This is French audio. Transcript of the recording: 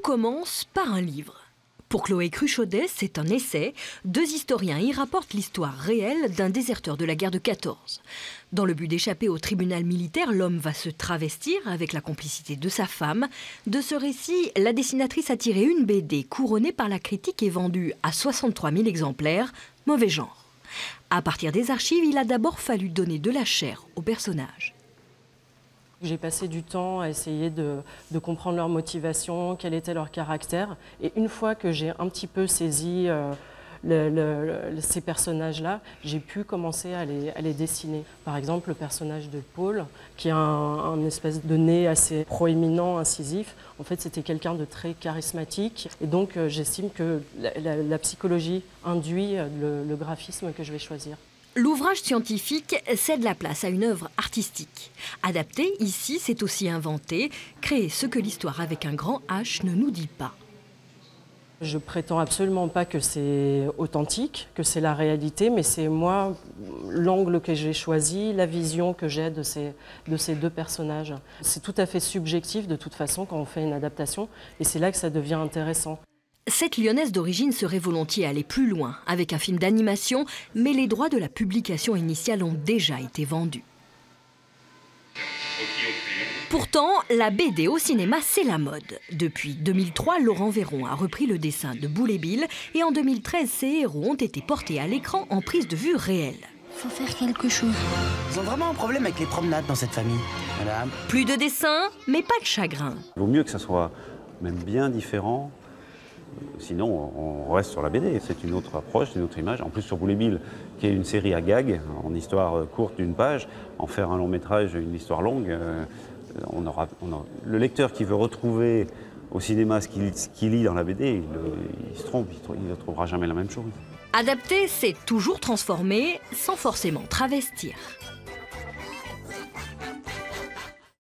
commence par un livre. Pour Chloé Cruchaudet, c'est un essai. 2 historiens y rapportent l'histoire réelle d'un déserteur de la guerre de 14. Dans le but d'échapper au tribunal militaire, l'homme va se travestir avec la complicité de sa femme. De ce récit, la dessinatrice a tiré une BD couronnée par la critique et vendue à 63 000 exemplaires. Mauvais genre. À partir des archives, il a d'abord fallu donner de la chair aux personnages. J'ai passé du temps à essayer de comprendre leur motivation, quel était leur caractère. Et une fois que j'ai un petit peu saisi ces personnages-là, j'ai pu commencer à les dessiner. Par exemple, le personnage de Paul, qui a un espèce de nez assez proéminent, incisif. En fait, c'était quelqu'un de très charismatique. Et donc, j'estime que la psychologie induit le graphisme que je vais choisir. L'ouvrage scientifique cède la place à une œuvre artistique. Adapter, ici, c'est aussi inventer, créer ce que l'histoire avec un grand H ne nous dit pas. Je prétends absolument pas que c'est authentique, que c'est la réalité, mais c'est moi l'angle que j'ai choisi, la vision que j'ai de ces 2 personnages. C'est tout à fait subjectif de toute façon quand on fait une adaptation, et c'est là que ça devient intéressant. Cette Lyonnaise d'origine serait volontiers allée plus loin avec un film d'animation, mais les droits de la publication initiale ont déjà été vendus. Pourtant, la BD au cinéma, c'est la mode. Depuis 2003, Laurent Véron a repris le dessin de Boule et Bill et en 2013, ces héros ont été portés à l'écran en prise de vue réelle. Faut faire quelque chose. Ils ont vraiment un problème avec les promenades dans cette famille, madame. Plus de dessin, mais pas de chagrin. Il vaut mieux que ça soit même bien différent. Sinon, on reste sur la BD. C'est une autre approche, une autre image. En plus, sur Boule et Bill, qui est une série à gags, en histoire courte d'une page, en faire un long métrage, une histoire longue, le lecteur qui veut retrouver au cinéma ce qu'il lit dans la BD, il se trompe, il ne trouvera jamais la même chose. Adapter, c'est toujours transformer, sans forcément travestir.